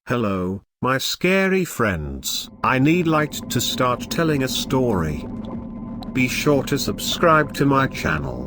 Hello, my scary friends. I need light to start telling a story. Be sure to subscribe to my channel.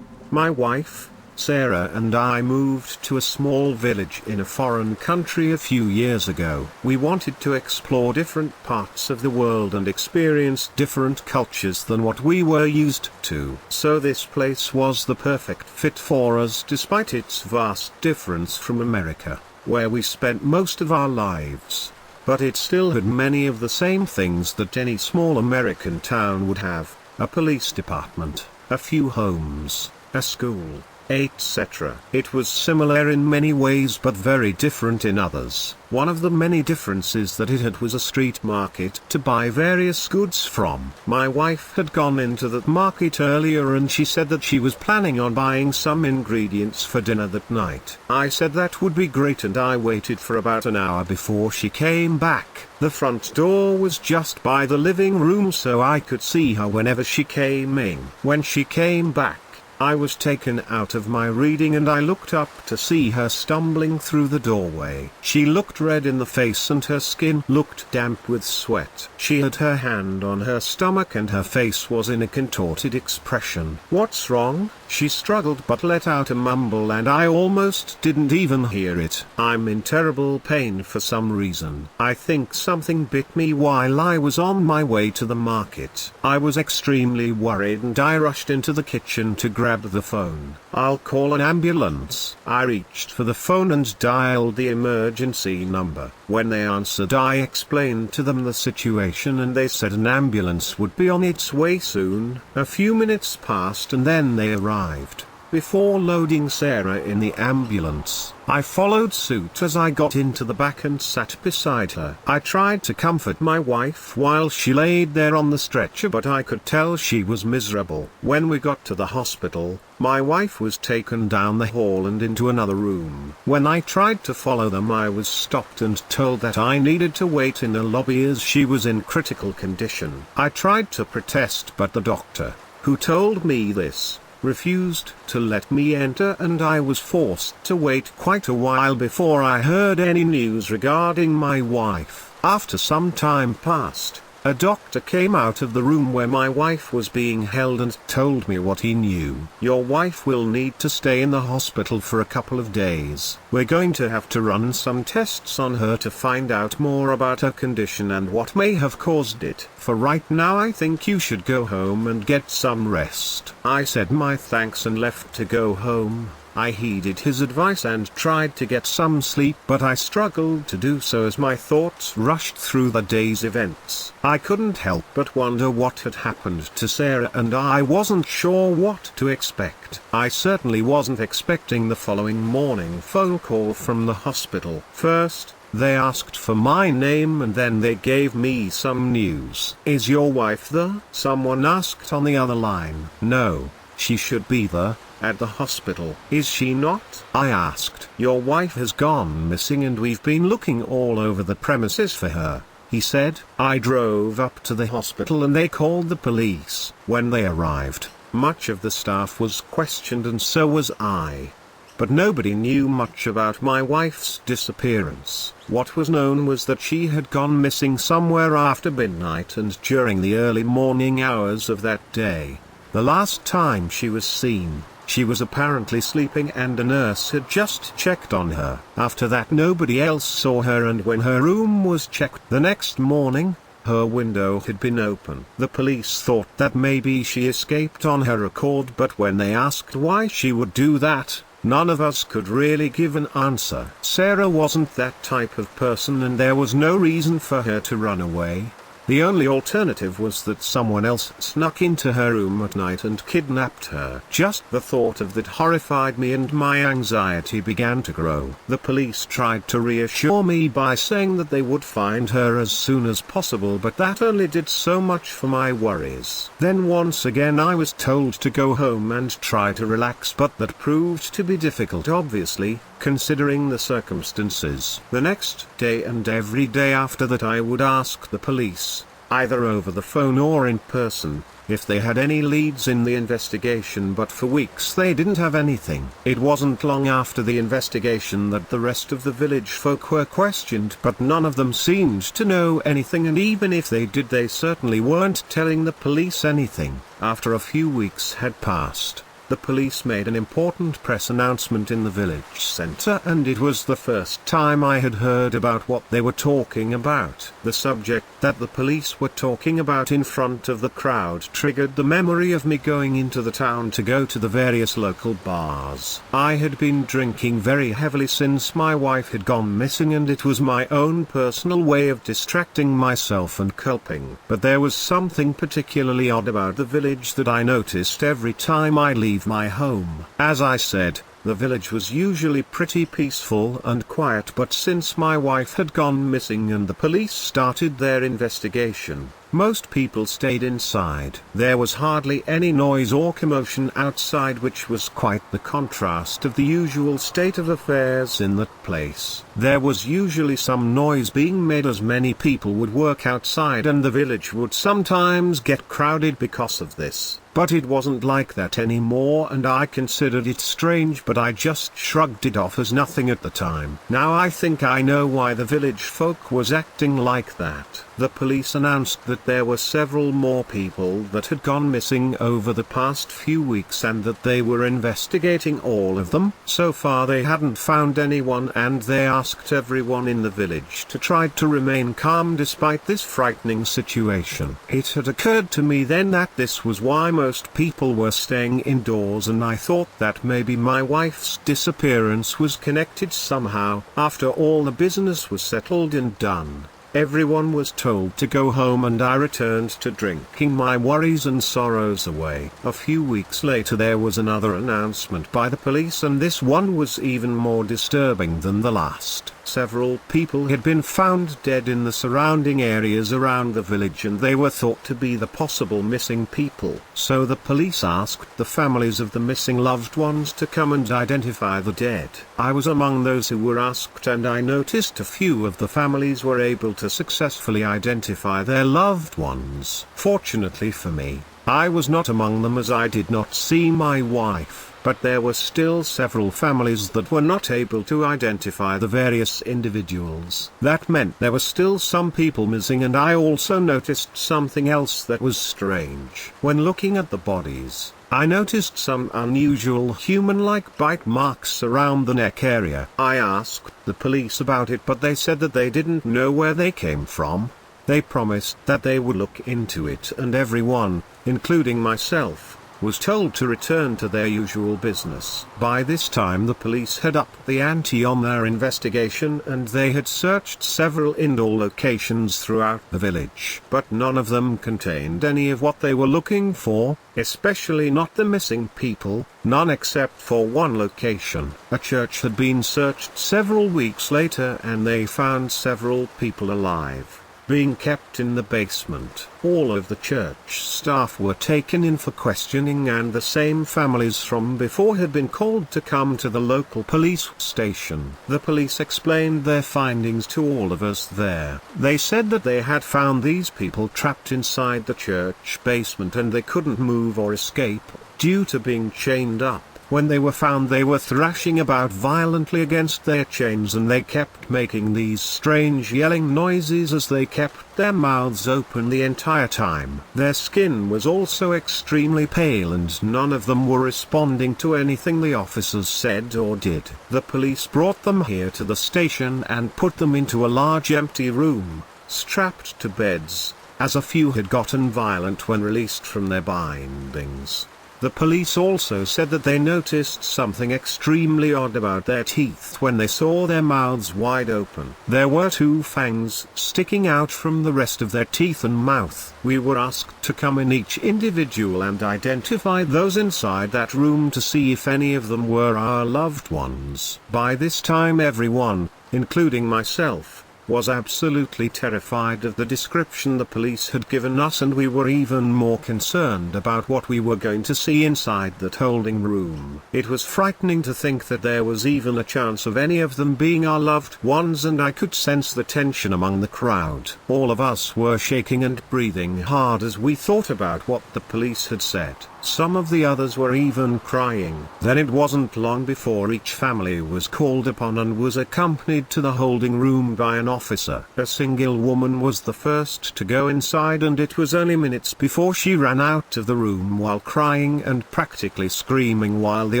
My wife, Sarah, and I moved to a small village in a foreign country a few years ago. We wanted to explore different parts of the world and experience different cultures than what we were used to. So this place was the perfect fit for us despite its vast difference from America, where we spent most of our lives. But it still had many of the same things that any small American town would have: a police department, a few homes, a school, etc. It was similar in many ways but very different in others. One of the many differences that it had was a street market to buy various goods from. My wife had gone into that market earlier and she said that she was planning on buying some ingredients for dinner that night. I said that would be great and I waited for about an hour before she came back. The front door was just by the living room so I could see her whenever she came in. When she came back, I was taken out of my reading and I looked up to see her stumbling through the doorway. She looked red in the face and her skin looked damp with sweat. She had her hand on her stomach and her face was in a contorted expression. "What's wrong?" she struggled but let out a mumble and I almost didn't even hear it. "I'm in terrible pain for some reason. I think something bit me while I was on my way to the market." I was extremely worried and I rushed into the kitchen to grab the phone. "I'll call an ambulance." I reached for the phone and dialed the emergency number. When they answered, I explained to them the situation and they said an ambulance would be on its way soon. A few minutes passed and then they arrived. Before loading Sarah in the ambulance, I followed suit as I got into the back and sat beside her. I tried to comfort my wife while she laid there on the stretcher but I could tell she was miserable. When we got to the hospital, my wife was taken down the hall and into another room. When I tried to follow them I was stopped and told that I needed to wait in the lobby as she was in critical condition. I tried to protest but the doctor, who told me this, refused to let me enter and I was forced to wait quite a while before I heard any news regarding my wife. After some time passed, a doctor came out of the room where my wife was being held and told me what he knew. "Your wife will need to stay in the hospital for a couple of days. We're going to have to run some tests on her to find out more about her condition and what may have caused it. For right now I think you should go home and get some rest." I said my thanks and left to go home. I heeded his advice and tried to get some sleep but I struggled to do so as my thoughts rushed through the day's events. I couldn't help but wonder what had happened to Sarah and I wasn't sure what to expect. I certainly wasn't expecting the following morning phone call from the hospital. First, they asked for my name and then they gave me some news. "Is your wife there?" someone asked on the other line. "No, she should be there, at the hospital." "Is she not?" I asked. "Your wife has gone missing and we've been looking all over the premises for her," he said. I drove up to the hospital and they called the police. When they arrived, much of the staff was questioned and so was I. But nobody knew much about my wife's disappearance. What was known was that she had gone missing somewhere after midnight and during the early morning hours of that day. The last time she was seen, she was apparently sleeping and a nurse had just checked on her. After that nobody else saw her and when her room was checked the next morning, her window had been open. The police thought that maybe she escaped on her accord but when they asked why she would do that, none of us could really give an answer. Sarah wasn't that type of person and there was no reason for her to run away. The only alternative was that someone else snuck into her room at night and kidnapped her. Just the thought of that horrified me and my anxiety began to grow. The police tried to reassure me by saying that they would find her as soon as possible but that only did so much for my worries. Then once again I was told to go home and try to relax but that proved to be difficult obviously, considering the circumstances. The next day and every day after that I would ask the police, either over the phone or in person, if they had any leads in the investigation, but for weeks they didn't have anything. It wasn't long after the investigation that the rest of the village folk were questioned, but none of them seemed to know anything, and even if they did, they certainly weren't telling the police anything. After a few weeks had passed, the police made an important press announcement in the village center, and it was the first time I had heard about what they were talking about. The subject that the police were talking about in front of the crowd triggered the memory of me going into the town to go to the various local bars. I had been drinking very heavily since my wife had gone missing, and it was my own personal way of distracting myself and coping. But there was something particularly odd about the village that I noticed every time I leave my home. As I said, the village was usually pretty peaceful and quiet, but since my wife had gone missing and the police started their investigation, most people stayed inside. There was hardly any noise or commotion outside, which was quite the contrast of the usual state of affairs in that place. There was usually some noise being made, as many people would work outside, and the village would sometimes get crowded because of this. But it wasn't like that anymore, and I considered it strange, but I just shrugged it off as nothing at the time. Now I think I know why the village folk was acting like that. The police announced that there were several more people that had gone missing over the past few weeks, and that they were investigating all of them. So far they hadn't found anyone, and they asked everyone in the village to try to remain calm despite this frightening situation. It had occurred to me then that this was why most people were staying indoors, and I thought that maybe my wife's disappearance was connected somehow. After all the business was settled and done, everyone was told to go home, and I returned to drinking my worries and sorrows away. A few weeks later there was another announcement by the police, and this one was even more disturbing than the last. Several people had been found dead in the surrounding areas around the village, and they were thought to be the possible missing people. So the police asked the families of the missing loved ones to come and identify the dead. I was among those who were asked, and I noticed a few of the families were able to successfully identify their loved ones. Fortunately for me, I was not among them, as I did not see my wife. But there were still several families that were not able to identify the various individuals. That meant there were still some people missing, and I also noticed something else that was strange. When looking at the bodies, I noticed some unusual human-like bite marks around the neck area. I asked the police about it, but they said that they didn't know where they came from. They promised that they would look into it, and everyone, including myself, was told to return to their usual business. By this time the police had upped the ante on their investigation, and they had searched several indoor locations throughout the village. But none of them contained any of what they were looking for, especially not the missing people, none except for one location. A church had been searched several weeks later, and they found several people alive, being kept in the basement. All of the church staff were taken in for questioning, and the same families from before had been called to come to the local police station. The police explained their findings to all of us there. They said that they had found these people trapped inside the church basement, and they couldn't move or escape due to being chained up. When they were found, they were thrashing about violently against their chains, and they kept making these strange yelling noises as they kept their mouths open the entire time. Their skin was also extremely pale, and none of them were responding to anything the officers said or did. The police brought them here to the station and put them into a large empty room, strapped to beds, as a few had gotten violent when released from their bindings. The police also said that they noticed something extremely odd about their teeth when they saw their mouths wide open. There were 2 fangs sticking out from the rest of their teeth and mouth. We were asked to come in each individual and identify those inside that room to see if any of them were our loved ones. By this time everyone, including myself, was absolutely terrified of the description the police had given us, and we were even more concerned about what we were going to see inside that holding room. It was frightening to think that there was even a chance of any of them being our loved ones, and I could sense the tension among the crowd. All of us were shaking and breathing hard as we thought about what the police had said. Some of the others were even crying. Then it wasn't long before each family was called upon and was accompanied to the holding room by an officer. A single woman was the first to go inside, and it was only minutes before she ran out of the room while crying and practically screaming, while the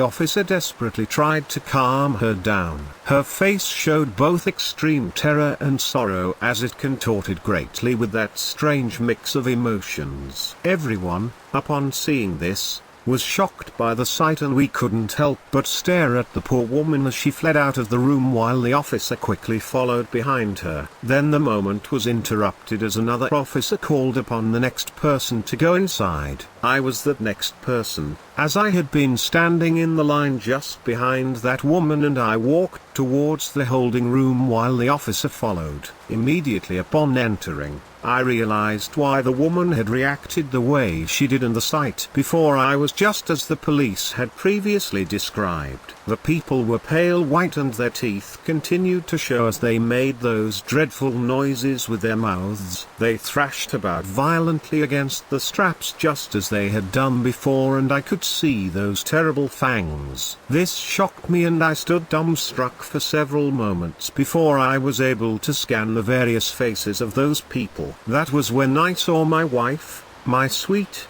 officer desperately tried to calm her down. Her face showed both extreme terror and sorrow as it contorted greatly with that strange mix of emotions. Everyone, upon seeing this, was shocked by the sight, and we couldn't help but stare at the poor woman as she fled out of the room while the officer quickly followed behind her. Then the moment was interrupted as another officer called upon the next person to go inside. I was that next person, as I had been standing in the line just behind that woman, and I walked towards the holding room while the officer followed. Immediately upon entering, I realized why the woman had reacted the way she did, and the sight before I was just as the police had previously described. The people were pale white, and their teeth continued to show as they made those dreadful noises with their mouths. They thrashed about violently against the straps just as they had done before, and I could see those terrible fangs. This shocked me, and I stood dumbstruck for several moments before I was able to scan the various faces of those people. That was when I saw my wife, my sweet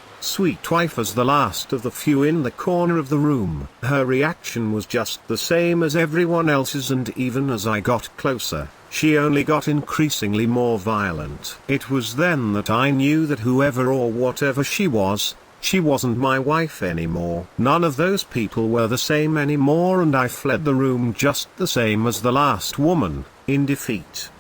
wife, as the last of the few in the corner of the room. Her reaction was just the same as everyone else's, and even as I got closer, she only got increasingly more violent. It was then that I knew that whoever or whatever she wasn't my wife anymore. None of those people were the same anymore, and I fled the room just the same as the last woman, in defeat.